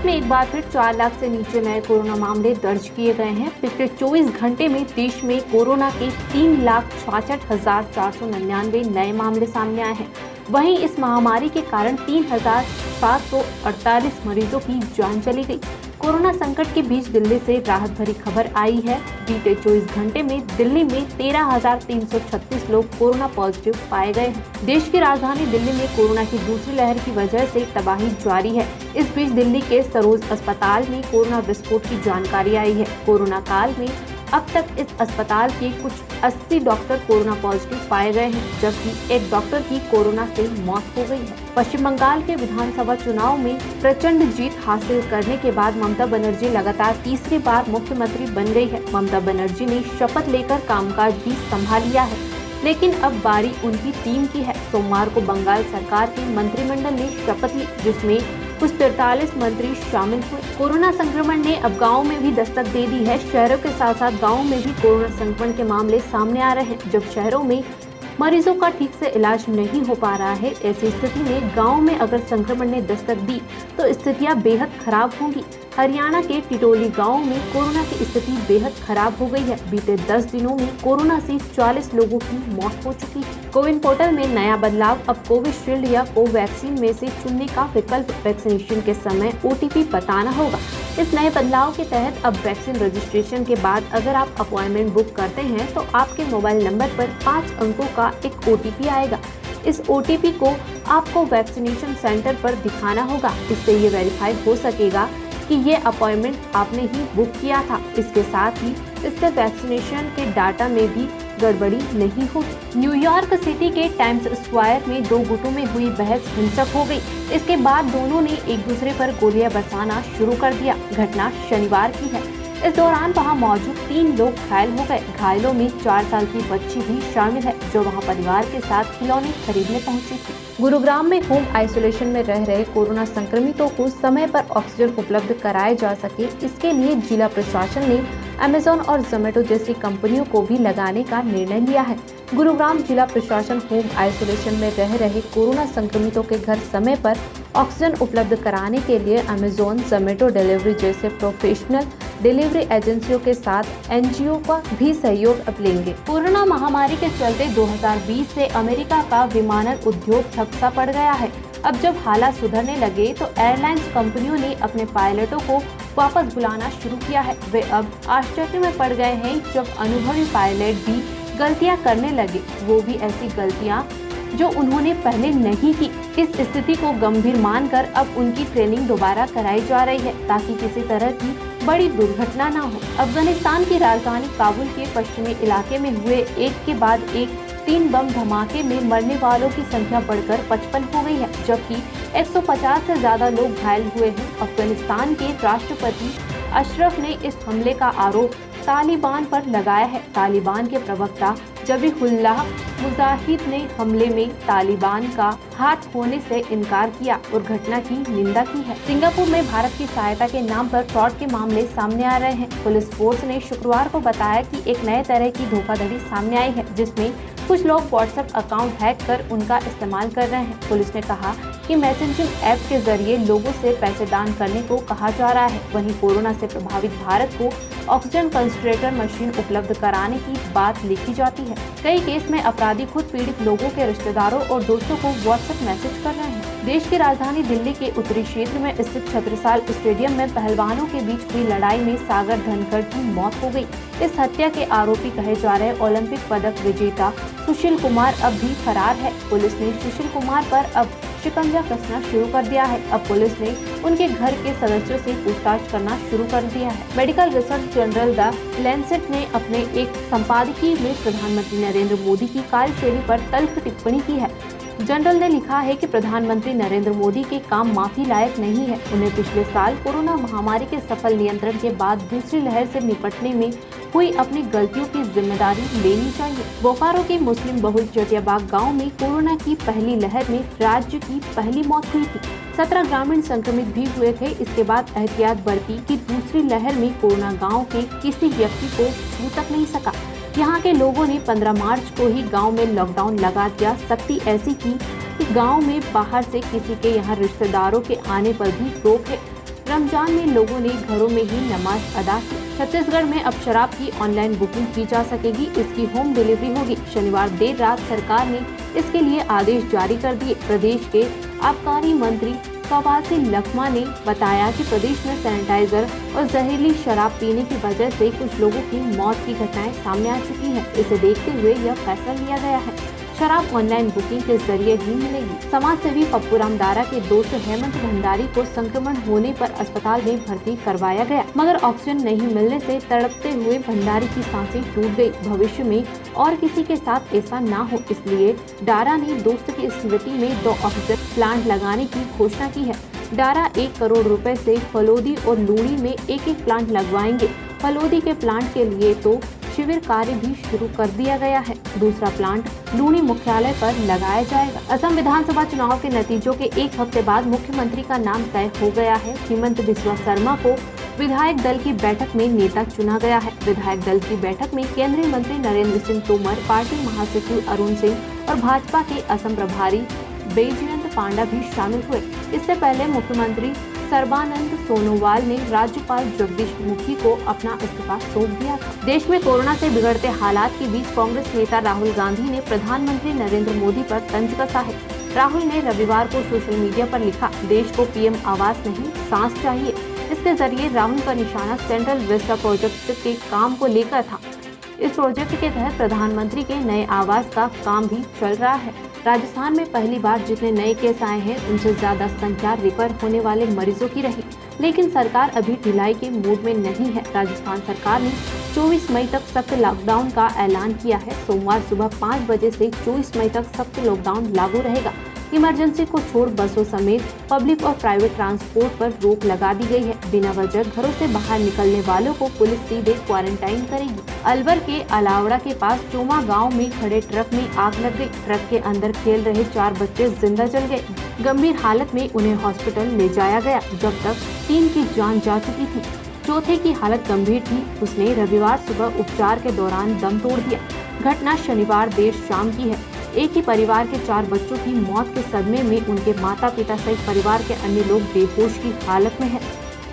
में एक बार फिर 4 लाख से नीचे नए कोरोना मामले दर्ज किए गए हैं। पिछले 24 घंटे में देश में कोरोना के 3,66,499 नए मामले सामने आए हैं। वहीं इस महामारी के कारण 3,748 मरीजों की जान चली गई। कोरोना संकट के बीच दिल्ली से राहत भरी खबर आई है। बीते 24 घंटे में दिल्ली में 13,336 लोग कोरोना पॉजिटिव पाए गए हैं। देश की राजधानी दिल्ली में कोरोना की दूसरी लहर की वजह से तबाही जारी है। इस बीच दिल्ली के सरोज अस्पताल में कोरोना विस्फोट की जानकारी आई है। कोरोना काल में अब तक इस अस्पताल के कुछ 80 डॉक्टर कोरोना पॉजिटिव पाए गए हैं, जबकि एक डॉक्टर की कोरोना से मौत हो गई है। पश्चिम बंगाल के विधानसभा चुनाव में प्रचंड जीत हासिल करने के बाद ममता बनर्जी लगातार तीसरी बार मुख्यमंत्री बन गई है। ममता बनर्जी ने शपथ लेकर कामकाज भी संभाल लिया है, लेकिन अब बारी उनकी टीम की है। सोमवार को बंगाल सरकार के मंत्रिमंडल ने शपथ ली, जिसमें कुछ 43 मंत्री शामिल हुए। कोरोना संक्रमण ने अब गाँव में भी दस्तक दे दी है। शहरों के साथ साथ गाँव में भी कोरोना संक्रमण के मामले सामने आ रहे हैं। जब शहरों में मरीजों का ठीक से इलाज नहीं हो पा रहा है, ऐसी स्थिति में गाँव में अगर संक्रमण ने दस्तक दी तो स्थितियां बेहद खराब होंगी। हरियाणा के टिटोली गांव में कोरोना की स्थिति बेहद खराब हो गई है। बीते 10 दिनों में कोरोना से 40 लोगों की मौत हो चुकी है। कोविन पोर्टल में नया बदलाव, अब कोविशील्ड या कोवैक्सीन में से चुनने का विकल्प। वैक्सीनेशन के समय OTP बताना होगा। इस नए बदलाव के तहत अब वैक्सीन रजिस्ट्रेशन के बाद अगर आप अपॉइंटमेंट बुक करते हैं तो आपके मोबाइल नंबर पर 5 अंकों का एक OTP आएगा। इस OTP को आपको वैक्सीनेशन सेंटर पर दिखाना होगा। इससे ये वेरीफाई हो सकेगा कि ये अपॉइंटमेंट आपने ही बुक किया था। इसके साथ ही इससे वैक्सीनेशन के डाटा में भी गड़बड़ी नहीं होगी। न्यूयॉर्क सिटी के टाइम्स स्क्वायर में 2 गुटों में हुई बहस हिंसक हो गई। इसके बाद दोनों ने एक दूसरे पर गोलियां बरसाना शुरू कर दिया। घटना शनिवार की है। इस दौरान वहां मौजूद 3 लोग घायल हो गए। घायलों में 4 साल की बच्ची भी शामिल है, जो वहां परिवार के साथ खिलौने खरीदने पहुंची थी। गुरुग्राम में होम आइसोलेशन में रह रहे कोरोना संक्रमितों को समय पर ऑक्सीजन उपलब्ध कराए जा सके, इसके लिए जिला प्रशासन ने अमेज़न और जोमेटो जैसी कंपनियों को भी लगाने का निर्णय लिया है। गुरुग्राम जिला प्रशासन होम आइसोलेशन में रह रहे कोरोना संक्रमितों के घर समय पर ऑक्सीजन उपलब्ध कराने के लिए अमेज़न, जोमेटो डिलीवरी जैसे प्रोफेशनल डिलीवरी एजेंसियों के साथ NGO का भी सहयोग अब लेंगे। कोरोना महामारी के चलते 2020 से अमेरिका का विमानन उद्योग ठप सा पड़ गया है। अब जब हालात सुधरने लगे तो एयरलाइंस कंपनियों ने अपने पायलटों को वापस बुलाना शुरू किया है। वे अब आश्चर्य में पड़ गए हैं जब अनुभवी पायलट भी गलतियां करने लगे, वो भी ऐसी गलतियां जो उन्होंने पहले नहीं की। इस स्थिति को गंभीर मानकर अब उनकी ट्रेनिंग दोबारा कराई जा रही है, ताकि किसी तरह की बड़ी दुर्घटना न हो। अफगानिस्तान की राजधानी काबुल के पश्चिमी इलाके में हुए एक के बाद एक 3 बम धमाके में मरने वालों की संख्या बढ़कर 55 हो गई है, जबकि 150 से ज्यादा लोग घायल हुए हैं। अफगानिस्तान के राष्ट्रपति अशरफ ने इस हमले का आरोप तालिबान पर लगाया है। तालिबान के प्रवक्ता जबीहुल्लाह मुजाहिद ने हमले में तालिबान का हाथ होने से इनकार किया और घटना की निंदा की है। सिंगापुर में भारत की सहायता के नाम पर फ्रॉड के मामले सामने आ रहे हैं। पुलिस फोर्स ने शुक्रवार को बताया कि एक नए तरह की धोखाधड़ी सामने आई है, जिसमें कुछ लोग व्हाट्सएप अकाउंट हैक कर उनका इस्तेमाल कर रहे हैं। पुलिस ने कहा कि मैसेजिंग ऐप के जरिए लोगों से पैसे दान करने को कहा जा रहा है। वहीं कोरोना से प्रभावित भारत को ऑक्सीजन कंसंट्रेटर मशीन उपलब्ध कराने की बात लिखी जाती है। कई केस में अपराधी खुद पीड़ित लोगों के रिश्तेदारों और दोस्तों को व्हाट्सएप मैसेज कर रहे हैं। देश की राजधानी दिल्ली के उत्तरी क्षेत्र में स्थित छत्रसाल स्टेडियम में पहलवानों के बीच हुई लड़ाई में सागर धनखड़ की मौत हो गई। इस हत्या के आरोपी कहे जा रहे ओलंपिक पदक विजेता सुशील कुमार अब भी फरार है। पुलिस ने सुशील कुमार पर अब शिकंजा कसना शुरू कर दिया है। अब पुलिस ने उनके घर के सदस्यों से पूछताछ करना शुरू कर दिया है। Medical research journal the Lancet ने अपने एक संपादकीय में प्रधानमंत्री नरेंद्र मोदी की कार्यशैली पर तल्ख टिप्पणी की है। जनरल ने लिखा है कि प्रधानमंत्री नरेंद्र मोदी के काम माफी लायक नहीं है। उन्हें पिछले साल कोरोना महामारी के सफल नियंत्रण के बाद दूसरी लहर से निपटने में हुई अपनी गलतियों की जिम्मेदारी लेनी चाहिए। बोकारो के मुस्लिम बहुल चटियाबाग गांव में कोरोना की पहली लहर में राज्य की पहली मौत हुई थी। 17 ग्रामीण संक्रमित भी हुए थे। इसके बाद एहतियात बरती कि दूसरी लहर में कोरोना गाँव के किसी व्यक्ति को छू तक नहीं सका। यहाँ के लोगों ने 15 मार्च को ही गांव में लॉकडाउन लगा दिया। सख्ती ऐसी की कि गांव में बाहर से किसी के यहाँ रिश्तेदारों के आने पर भी रोक है। रमजान में लोगों ने घरों में ही नमाज अदा की। छत्तीसगढ़ में अब शराब की ऑनलाइन बुकिंग की जा सकेगी, इसकी होम डिलीवरी होगी। शनिवार देर रात सरकार ने इसके लिए आदेश जारी कर दिए। प्रदेश के आबकारी मंत्री कवासी लखमा ने बताया कि प्रदेश में सैनिटाइजर और जहरीली शराब पीने की वजह से कुछ लोगों की मौत की घटनाएं सामने आ चुकी है। इसे देखते हुए यह फैसला लिया गया है। शराब ऑनलाइन बुकिंग के जरिए ही मिलेगी। समाज सेवी पप्पूराम दारा के दोस्त हेमंत भंडारी को संक्रमण होने पर अस्पताल में भर्ती करवाया गया, मगर ऑक्सीजन नहीं मिलने से तड़पते हुए भंडारी की सांसें टूट गई। भविष्य में और किसी के साथ ऐसा ना हो, इसलिए डारा ने दोस्त की स्मृति में 2 ऑक्सीजन प्लांट लगाने की घोषणा की है। डारा 1 करोड़ रुपए से फलोदी और लूणी में एक प्लांट लगवाएंगे। फलोदी के प्लांट के लिए तो शिविर कार्य भी शुरू कर दिया गया है। दूसरा प्लांट लूणी मुख्यालय पर लगाया जाएगा। असम विधानसभा चुनाव के नतीजों के 1 हफ्ते बाद मुख्यमंत्री का नाम तय हो गया है। हेमंत बिस्वा शर्मा को विधायक दल की बैठक में नेता चुना गया है। विधायक दल की बैठक में केंद्रीय मंत्री नरेंद्र सिंह तोमर, पार्टी महासचिव अरुण सिंह और भाजपा के असम प्रभारी बैजयंत पांडा भी शामिल हुए। इससे पहले मुख्यमंत्री सर्बानंद सोनोवाल ने राज्यपाल जगदीश मुखी को अपना इस्तीफा सौंप दिया था। देश में कोरोना से बिगड़ते हालात के बीच कांग्रेस नेता राहुल गांधी ने प्रधानमंत्री नरेंद्र मोदी पर तंज कसा है। राहुल ने रविवार को सोशल मीडिया पर लिखा, देश को पीएम आवास नहीं सांस चाहिए। इसके जरिए राहुल का निशाना सेंट्रल विस्टा प्रोजेक्ट के काम को लेकर था। इस प्रोजेक्ट के तहत प्रधानमंत्री के नए आवास का काम भी चल रहा है। राजस्थान में पहली बार जितने नए केस आए हैं, उनसे ज्यादा संख्या रिकवर होने वाले मरीजों की रही, लेकिन सरकार अभी ढिलाई के मूड में नहीं है। राजस्थान सरकार ने 24 मई तक सख्त लॉकडाउन का ऐलान किया है। सोमवार सुबह 5 बजे से 24 मई तक सख्त लॉकडाउन लागू रहेगा। इमरजेंसी को छोड़ बसों समेत पब्लिक और प्राइवेट ट्रांसपोर्ट पर रोक लगा दी गई है। बिना वजह घरों से बाहर निकलने वालों को पुलिस सीधे क्वारंटाइन करेगी। अलवर के अलावड़ा के पास चोमा गांव में खड़े ट्रक में आग लग गई। ट्रक के अंदर खेल रहे 4 बच्चे जिंदा जल गए। गंभीर हालत में उन्हें हॉस्पिटल ले जाया गया। जब तक 3 की जान जा चुकी थी, चौथे की हालत गंभीर थी। उसने रविवार सुबह उपचार के दौरान दम तोड़ दिया। घटना शनिवार देर शाम की है। एक ही परिवार के 4 बच्चों की मौत के सदमे में उनके माता पिता सहित परिवार के अन्य लोग बेहोश की हालत में हैं।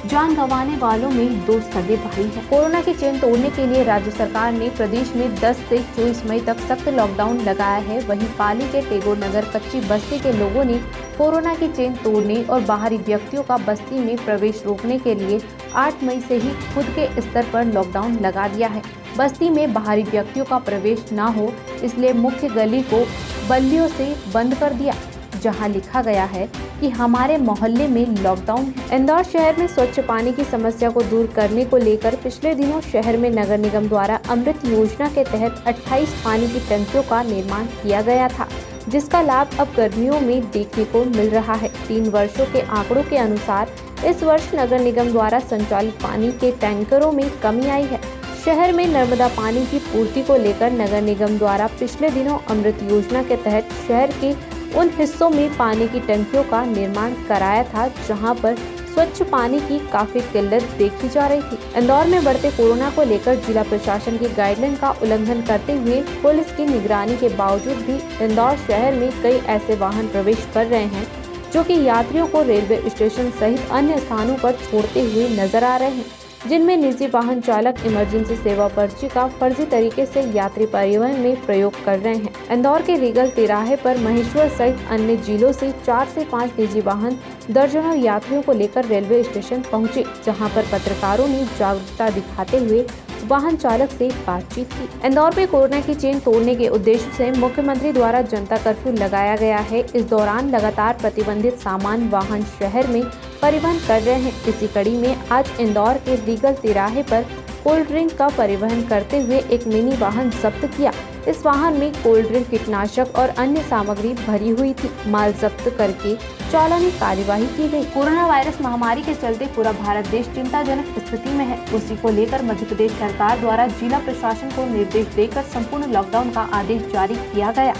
जान गंवाने वालों में 2 सगे भाई हैं। कोरोना की चेन तोड़ने के लिए राज्य सरकार ने प्रदेश में 10 से 24 मई तक सख्त लॉकडाउन लगाया है। वहीं पाली के टेगोर नगर कच्ची बस्ती के लोगों ने कोरोना की चेन तोड़ने और बाहरी व्यक्तियों का बस्ती में प्रवेश रोकने के लिए 8 मई से ही खुद के स्तर पर लॉकडाउन लगा दिया है। बस्ती में बाहरी व्यक्तियों का प्रवेश न हो, इसलिए मुख्य गली को बल्लियों से बंद कर दिया, जहां लिखा गया है कि हमारे मोहल्ले में लॉकडाउन है। इंदौर शहर में स्वच्छ पानी की समस्या को दूर करने को लेकर पिछले दिनों शहर में नगर निगम द्वारा अमृत योजना के तहत 28 पानी की टंकियों का निर्माण किया गया था, जिसका लाभ अब गर्मियों में देखने को मिल रहा है। 3 वर्षों के आंकड़ों के अनुसार इस वर्ष नगर निगम द्वारा संचालित पानी के टैंकरों में कमी आई है। शहर में नर्मदा पानी की पूर्ति को लेकर नगर निगम द्वारा पिछले दिनों अमृत योजना के तहत शहर के उन हिस्सों में पानी की टंकियों का निर्माण कराया था, जहां पर स्वच्छ पानी की काफी किल्लत देखी जा रही थी। इंदौर में बढ़ते कोरोना को लेकर जिला प्रशासन की गाइडलाइन का उल्लंघन करते हुए पुलिस की निगरानी के बावजूद भी इंदौर शहर में कई ऐसे वाहन प्रवेश कर रहे हैं, जो कि यात्रियों को रेलवे स्टेशन सहित अन्य स्थानों पर छोड़ते हुए नजर आ रहे हैं, जिनमें निजी वाहन चालक इमरजेंसी सेवा पर्ची का फर्जी तरीके से यात्री परिवहन में प्रयोग कर रहे हैं। इंदौर के रीगल तिराहे पर महेश्वर सहित अन्य जिलों से 4 से 5 निजी वाहन दर्जनों यात्रियों को लेकर रेलवे स्टेशन पहुंचे, जहां पर पत्रकारों ने जागरूकता दिखाते हुए वाहन चालक से बातचीत की। इंदौर में कोरोना की चेन तोड़ने के उद्देश्य से मुख्यमंत्री द्वारा जनता कर्फ्यू लगाया गया है। इस दौरान लगातार प्रतिबंधित सामान वाहन शहर में परिवहन कर रहे हैं। इसी कड़ी में आज इंदौर के रीगल तिराहे पर कोल्ड ड्रिंक का परिवहन करते हुए एक मिनी वाहन जब्त किया। इस वाहन में कोल्ड ड्रिंक, कीटनाशक और अन्य सामग्री भरी हुई थी। माल जब्त करके चालानी कार्यवाही की गई। कोरोना वायरस महामारी के चलते पूरा भारत देश चिंताजनक स्थिति में है। उसी को लेकर मध्य प्रदेश सरकार द्वारा जिला प्रशासन को निर्देश देकर संपूर्ण लॉकडाउन का आदेश जारी किया गया।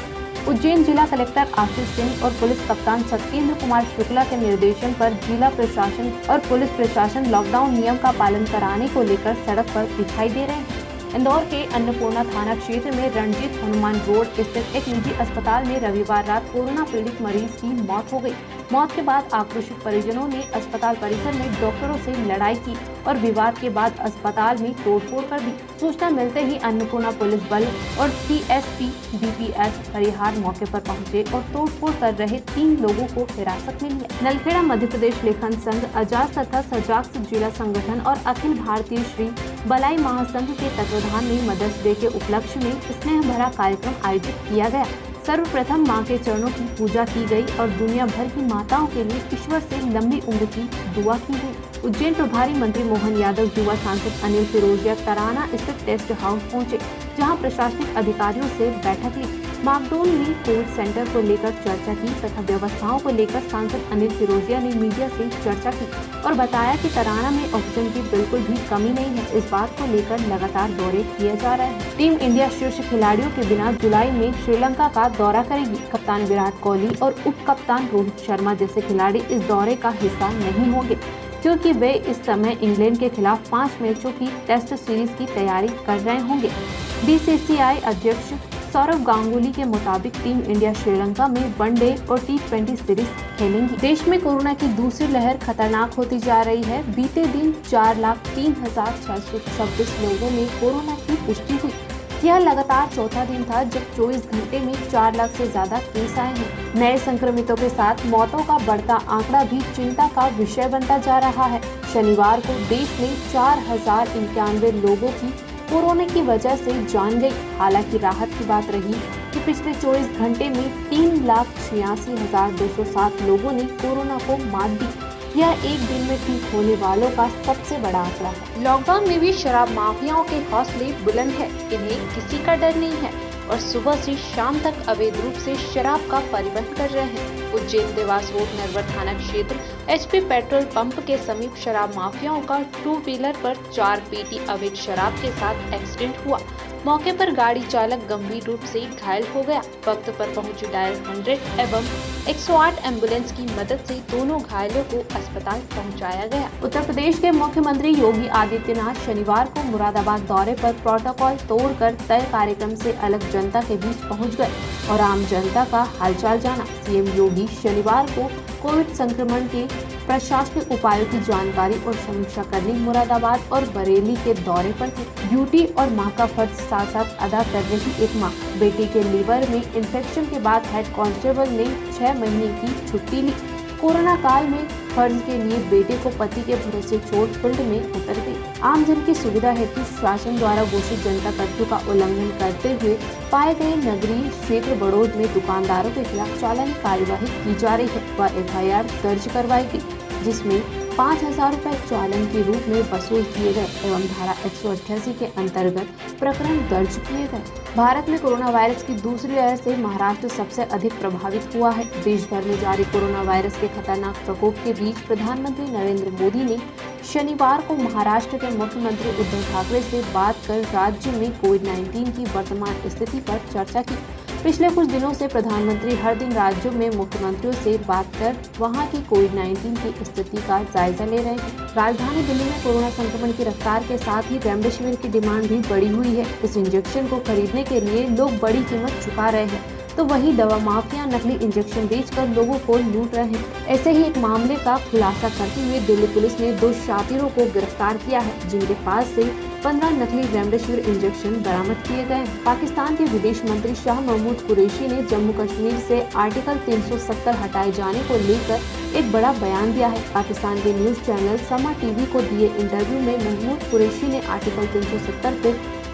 उज्जैन जिला कलेक्टर आशीष सिंह और पुलिस कप्तान सत्येंद्र कुमार शुक्ला के निर्देशन पर जिला प्रशासन और पुलिस प्रशासन लॉकडाउन नियम का पालन कराने को लेकर सड़क पर दिखाई दे रहे हैं। इंदौर के अन्नपूर्णा थाना क्षेत्र में रणजीत हनुमान रोड स्थित एक निजी अस्पताल में रविवार रात कोरोना पीड़ित मरीज की मौत हो गई। मौत के बाद आक्रोशित परिजनों ने अस्पताल परिसर में डॉक्टरों से लड़ाई की और विवाद के बाद अस्पताल में तोड़फोड़ कर दी। सूचना मिलते ही अन्नपूर्णा पुलिस बल और CSP DPS परिहार मौके पर पहुंचे और तोड़फोड़ कर रहे 3 लोगों को हिरासत में लिया। नलखेड़ा मध्य प्रदेश लेखन संघ, अजास तथा सजाक्स जिला संगठन और अखिल भारतीय श्री बलाई महासंघ के तत्वाधान में मदर्स डे के उपलक्ष्य में स्नेह भरा कार्यक्रम आयोजित किया गया। सर्वप्रथम मां के चरणों की पूजा की गई और दुनिया भर की माताओं के लिए ईश्वर से लंबी उम्र की दुआ की गई। उज्जैन प्रभारी मंत्री मोहन यादव, युवा सांसद अनिल फिरोजिया तराना स्थित टेस्ट हाउस पहुंचे, जहां प्रशासनिक अधिकारियों से बैठक ली। माकडोल में कोविड सेंटर को लेकर चर्चा की तथा व्यवस्थाओं को लेकर सांसद अनिल फिरोजिया ने मीडिया से चर्चा की और बताया कि तराना में ऑक्सीजन की बिल्कुल भी कमी नहीं है। इस बात को लेकर लगातार दौरे किए जा रहे हैं। टीम इंडिया शीर्ष खिलाड़ियों के बिना जुलाई में श्रीलंका का दौरा करेगी। कप्तान विराट कोहली और उप कप्तान रोहित शर्मा जैसे खिलाड़ी इस दौरे का हिस्सा नहीं होंगे, क्योंकि वे इस समय इंग्लैंड के खिलाफ 5 मैचों की टेस्ट सीरीज की तैयारी कर रहे होंगे। BCCI अध्यक्ष सौरव गांगुली के मुताबिक टीम इंडिया श्रीलंका में वनडे और T20 सीरीज खेलेंगी। देश में कोरोना की दूसरी लहर खतरनाक होती जा रही है। बीते दिन 4,03,626 लोगों में कोरोना की पुष्टि हुई। यह लगातार चौथा दिन था जब 24 घंटे में 4 लाख से ज्यादा केस आए हैं। नए संक्रमितों के साथ मौतों का बढ़ता आंकड़ा भी चिंता का विषय बनता जा रहा है। शनिवार को देश में 4,091 लोगों की कोरोना की वजह से जान गई। हालांकि राहत की बात रही कि पिछले 24 घंटे में 3,86,207 लोगों ने कोरोना को मात दी। यह एक दिन में ठीक होने वालों का सबसे बड़ा आंकड़ा है। लॉकडाउन में भी शराब माफियाओं के हौसले बुलंद है। इन्हें किसी का डर नहीं है और सुबह से शाम तक अवैध रूप से शराब का परिवहन कर रहे हैं। उज्जैन देवास रोड नरवर थाना क्षेत्र HP पेट्रोल पंप के समीप शराब माफियाओं का 2 व्हीलर पर 4 पेटी अवैध शराब के साथ एक्सीडेंट हुआ। मौके पर गाड़ी चालक गंभीर रूप से घायल हो गया। वक्त पर पहुंची डायल 100 एवं 108 एम्बुलेंस की मदद से दोनों घायलों को अस्पताल पहुंचाया गया। उत्तर प्रदेश के मुख्यमंत्री योगी आदित्यनाथ शनिवार को मुरादाबाद दौरे पर प्रोटोकॉल तोड़कर तय कार्यक्रम से अलग जनता के बीच पहुंच गए और आम जनता का हालचाल जाना। CM योगी शनिवार को कोविड संक्रमण के प्रशासनिक उपायों की जानकारी और समीक्षा करने मुरादाबाद और बरेली के दौरे पर थे। ड्यूटी और मां का फर्ज साथ साथ अदा कर रही एक मां, बेटे के लीवर में इन्फेक्शन के बाद हेड कांस्टेबल ने 6 महीने की छुट्टी ली। कोरोना काल में फर्ज के लिए बेटे को पति के भरोसे छोड़ फील्ड में उतर गई। आम जन की सुविधा हेतु शासन द्वारा घोषित जनता कर्फ्यू का उल्लंघन करते हुए पाए गए नगरीय क्षेत्र बड़ौद में दुकानदारों के खिलाफ चालानी कार्यवाही की जा रही है व FIR दर्ज करवाई गई, जिसमें 5,000 रुपए चालान के रूप में वसूल किए गए एवं धारा 188 के अंतर्गत प्रकरण दर्ज किए गए। भारत में कोरोना वायरस की दूसरी लहर से महाराष्ट्र सबसे अधिक प्रभावित हुआ है। देश भर में जारी कोरोना वायरस के खतरनाक प्रकोप के बीच प्रधानमंत्री नरेंद्र मोदी ने शनिवार को महाराष्ट्र के मुख्यमंत्री उद्धव ठाकरे से बात कर राज्य में कोविड-19 की वर्तमान स्थिति पर चर्चा की। पिछले कुछ दिनों से प्रधानमंत्री हर दिन राज्यों में मुख्यमंत्रियों से बात कर वहां की कोविड-19 की स्थिति का जायजा ले रहे हैं। राजधानी दिल्ली में कोरोना संक्रमण की रफ्तार के साथ ही रेमडेसिविर की डिमांड भी बढ़ी हुई है। इस इंजेक्शन को खरीदने के लिए लोग बड़ी कीमत चुका रहे हैं, तो वहीं दवा माफिया नकली इंजेक्शन बेचकर लोगों को लूट रहे हैं। ऐसे ही एक मामले का खुलासा करते हुए दिल्ली पुलिस ने 2 शातिरों को गिरफ्तार किया है, जिनके पास से 15 नकली रेमडेसिविर इंजेक्शन बरामद किए गए। पाकिस्तान के विदेश मंत्री शाह महमूद कुरैशी ने जम्मू कश्मीर से आर्टिकल 370 हटाए जाने को लेकर एक बड़ा बयान दिया है। पाकिस्तान के न्यूज चैनल समा टीवी को दिए इंटरव्यू में महमूद कुरैशी ने आर्टिकल 370 को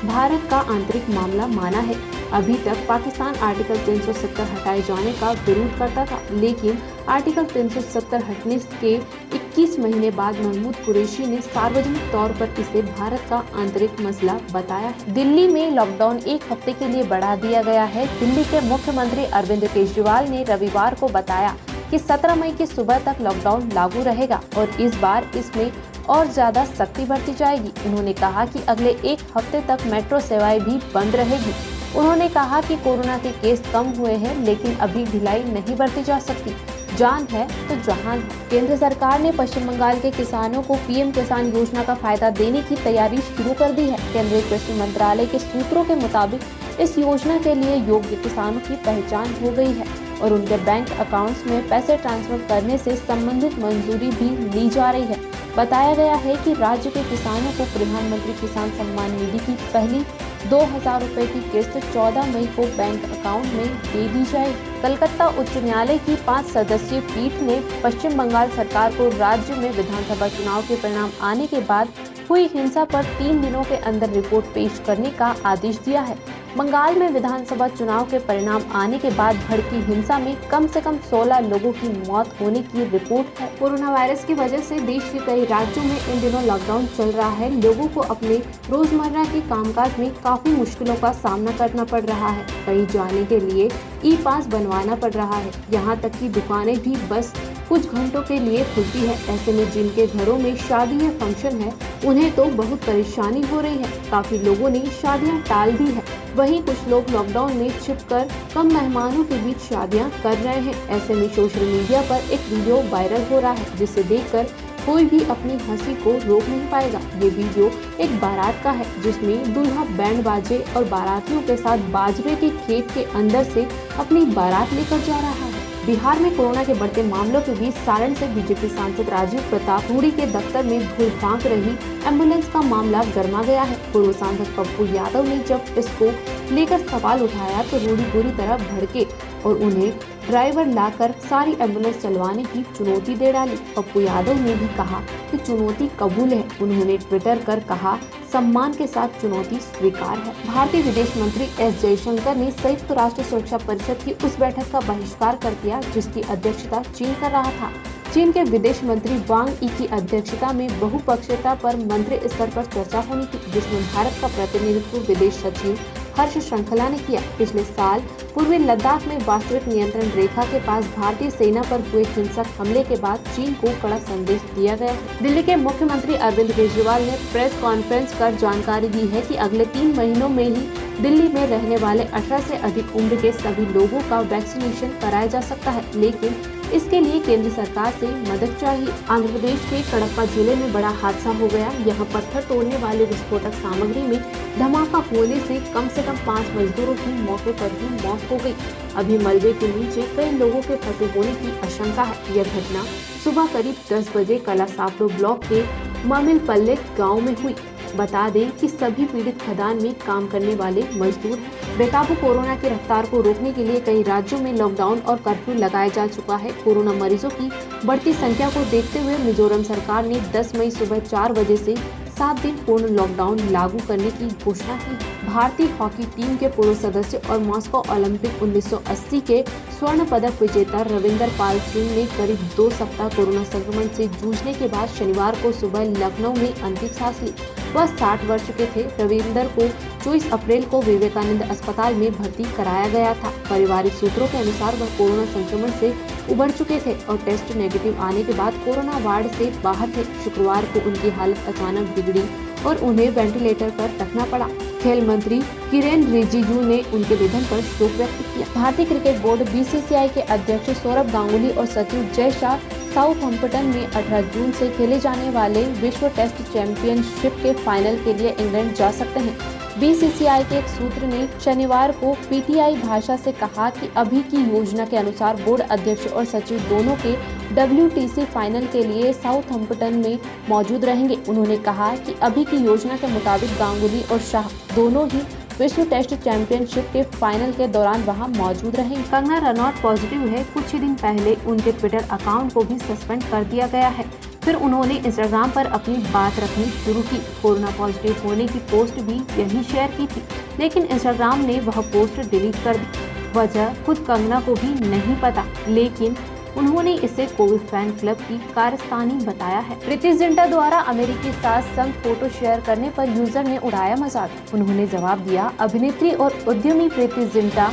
भारत का आंतरिक मामला माना है। अभी तक पाकिस्तान आर्टिकल 370 हटाए जाने का विरोध करता था, लेकिन आर्टिकल 370 हटने के 21 महीने बाद महमूद कुरैशी ने सार्वजनिक तौर पर इसे भारत का आंतरिक मसला बताया। दिल्ली में लॉकडाउन 1 हफ्ते के लिए बढ़ा दिया गया है। दिल्ली के मुख्यमंत्री अरविंद केजरीवाल ने रविवार को बताया कि 17 मई की सुबह तक लॉकडाउन लागू रहेगा और इस बार इसमें और ज्यादा सख्ती बरती जाएगी। उन्होंने कहा कि अगले 1 हफ्ते तक मेट्रो सेवाएं भी बंद रहेगी। उन्होंने कहा कि कोरोना के केस कम हुए हैं, लेकिन अभी ढिलाई नहीं बरती जा सकती। जान है तो जहान है। केंद्र सरकार ने पश्चिम बंगाल के किसानों को PM किसान योजना का फायदा देने की तैयारी शुरू कर दी है। केंद्रीय कृषि मंत्रालय के सूत्रों के मुताबिक इस योजना के लिए योग्य किसानों की पहचान हो गई है। और उनके बैंक अकाउंट्स में पैसे ट्रांसफर करने से संबंधित मंजूरी भी ली जा रही है। बताया गया है कि राज्य के किसानों को प्रधानमंत्री किसान सम्मान निधि की पहली 2,000 रुपए की किस्त 14 मई को बैंक अकाउंट में दे दी जाएगी। कलकत्ता उच्च न्यायालय की 5 सदस्यीय पीठ ने पश्चिम बंगाल सरकार को राज्य में विधानसभा चुनाव के परिणाम आने के बाद हुई हिंसा पर 3 दिनों के अंदर रिपोर्ट पेश करने का आदेश दिया है। बंगाल में विधानसभा चुनाव के परिणाम आने के बाद भड़की हिंसा में कम से कम 16 लोगों की मौत होने की रिपोर्ट है। कोरोना वायरस की वजह से देश के कई राज्यों में इन दिनों लॉकडाउन चल रहा है। लोगों को अपने रोजमर्रा के कामकाज में काफी मुश्किलों का सामना करना पड़ रहा है। कहीं जाने के लिए ई-पास बनवाना पड़ रहा है। यहाँ तक कि दुकानें भी बस कुछ घंटों के लिए खुलती है। ऐसे में जिनके घरों में शादी या फंक्शन है, उन्हें तो बहुत परेशानी हो रही है। काफी लोगों ने शादियां टाल दी है। वहीं कुछ लोग लॉकडाउन में छिपकर कम मेहमानों के बीच शादियां कर रहे हैं। ऐसे में सोशल मीडिया पर एक वीडियो वायरल हो रहा है, जिसे देखकर कोई भी अपनी हंसी को रोक नहीं पाएगा। ये वीडियो एक बारात का है, जिसमें दूल्हा बैंड बाजे और बारातियों के साथ बाजरे के खेत के अंदर से अपनी बारात लेकर जा रहा है। बिहार में कोरोना के बढ़ते मामलों के बीच सारण से बीजेपी सांसद राजीव प्रताप रूडी के दफ्तर में भूल भांक रही एम्बुलेंस का मामला गर्मा गया है। पूर्व सांसद पप्पू यादव ने जब इसको लेकर सवाल उठाया तो रूडी बुरी तरह भड़के और उन्हें ड्राइवर लाकर सारी एम्बुलेंस चलवाने की चुनौती दे डाली। पप्पू यादव ने भी कहा कि चुनौती कबूल है। उन्होंने ट्विटर कर कहा, सम्मान के साथ चुनौती स्वीकार है। भारतीय विदेश मंत्री एस जयशंकर ने संयुक्त राष्ट्र सुरक्षा परिषद की उस बैठक का बहिष्कार कर दिया जिसकी अध्यक्षता चीन कर रहा था। चीन के विदेश मंत्री वांग यी की अध्यक्षता में बहुपक्षीयता पर मंत्री स्तर पर चर्चा होनी थी, जिसमें भारत का प्रतिनिधित्व विदेश सचिव हर्ष श्रृंखला ने किया। पिछले साल पूर्वी लद्दाख में वास्तविक नियंत्रण रेखा के पास भारतीय सेना पर हुए हिंसक हमले के बाद चीन को कड़ा संदेश दिया गया है। दिल्ली के मुख्यमंत्री अरविंद केजरीवाल ने प्रेस कॉन्फ्रेंस कर जानकारी दी है कि अगले 3 महीनों में ही दिल्ली में रहने वाले 18 से अधिक उम्र के सभी लोगों का वैक्सीनेशन कराया जा सकता है, लेकिन इसके लिए केंद्र सरकार से मदद चाहिए। आंध्र प्रदेश के कडप्पा जिले में बड़ा हादसा हो गया। यहाँ पत्थर तोड़ने वाले विस्फोटक सामग्री में धमाका होने से कम 5 मजदूरों की मौके पर ही मौत हो गई। अभी मलबे के नीचे कई लोगों के फंसे होने की आशंका है। यह घटना सुबह करीब 10 बजे कला सापड़ो ब्लॉक के मामिलपल्ले गाँव में हुई। बता दें कि सभी पीड़ित खदान में काम करने वाले मजदूर हैं। बेकाबू कोरोना की रफ्तार को रोकने के लिए कई राज्यों में लॉकडाउन और कर्फ्यू लगाया जा चुका है। कोरोना मरीजों की बढ़ती संख्या को देखते हुए मिजोरम सरकार ने 10 मई सुबह 4 बजे से 7 दिन पूर्ण लॉकडाउन लागू करने की घोषणा की। भारतीय हॉकी टीम के पूर्व सदस्य और मॉस्को ओलंपिक 1980 के स्वर्ण पदक विजेता रविंदर पाल सिंह ने करीब 2 सप्ताह कोरोना संक्रमण से जूझने के बाद शनिवार को सुबह लखनऊ में अंतिम सांस ली। वह 60 वर्ष के थे। रविंदर को 24 अप्रैल को विवेकानंद अस्पताल में भर्ती कराया गया था। पारिवारिक सूत्रों के अनुसार वह कोरोना संक्रमण से उबर चुके थे और टेस्ट नेगेटिव आने के बाद कोरोना वार्ड से बाहर थे। शुक्रवार को उनकी हालत अचानक बिगड़ी और उन्हें वेंटिलेटर पर रखना पड़ा। खेल मंत्री किरेन रिजिजू ने उनके निधन पर शोक व्यक्त किया। भारतीय क्रिकेट बोर्ड बीसीसीआई के अध्यक्ष सौरभ गांगुली और सचिव जय शाह साउथहैम्पटन में 18 जून से खेले जाने वाले विश्व टेस्ट चैंपियनशिप के फाइनल के लिए इंग्लैंड जा सकते हैं। बीसीसीआई के एक सूत्र ने शनिवार को पीटीआई भाषा से कहा कि अभी की योजना के अनुसार बोर्ड अध्यक्ष और सचिव दोनों के WTC फाइनल के लिए साउथहैम्पटन में मौजूद रहेंगे। उन्होंने कहा कि अभी की योजना के मुताबिक गांगुली और शाह दोनों ही विश्व टेस्ट चैंपियनशिप के फाइनल के दौरान वहां मौजूद रहेंगे। कंगना रनौत पॉजिटिव है। कुछ ही दिन पहले उनके ट्विटर अकाउंट को भी सस्पेंड कर दिया गया है। फिर उन्होंने इंस्टाग्राम पर अपनी बात रखनी शुरू की। कोरोना पॉजिटिव होने की पोस्ट भी यही शेयर की थी, लेकिन इंस्टाग्राम ने वह पोस्ट डिलीट कर दी। वजह खुद कंगना को भी नहीं पता, लेकिन उन्होंने इसे कोविड फैन क्लब की कारस्तानी बताया है। प्रीति जिंटा द्वारा अमेरिकी सास संग फोटो शेयर करने पर यूजर ने उड़ाया मजाक। उन्होंने जवाब दिया। अभिनेत्री और उद्यमी प्रीति जिंटा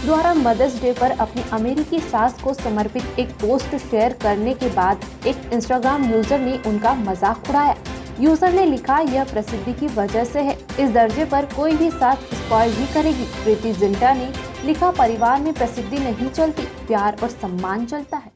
द्वारा मदर्स डे पर अपनी अमेरिकी सास को समर्पित एक पोस्ट शेयर करने के बाद एक इंस्टाग्राम यूजर ने उनका मजाक उड़ाया। यूजर ने लिखा, यह प्रसिद्धि की वजह से है, इस दर्जे पर कोई भी सास स्पॉइल ही करेगी। प्रीति जिंटा ने लिखा, परिवार में प्रसिद्धि नहीं चलती, प्यार और सम्मान चलता है।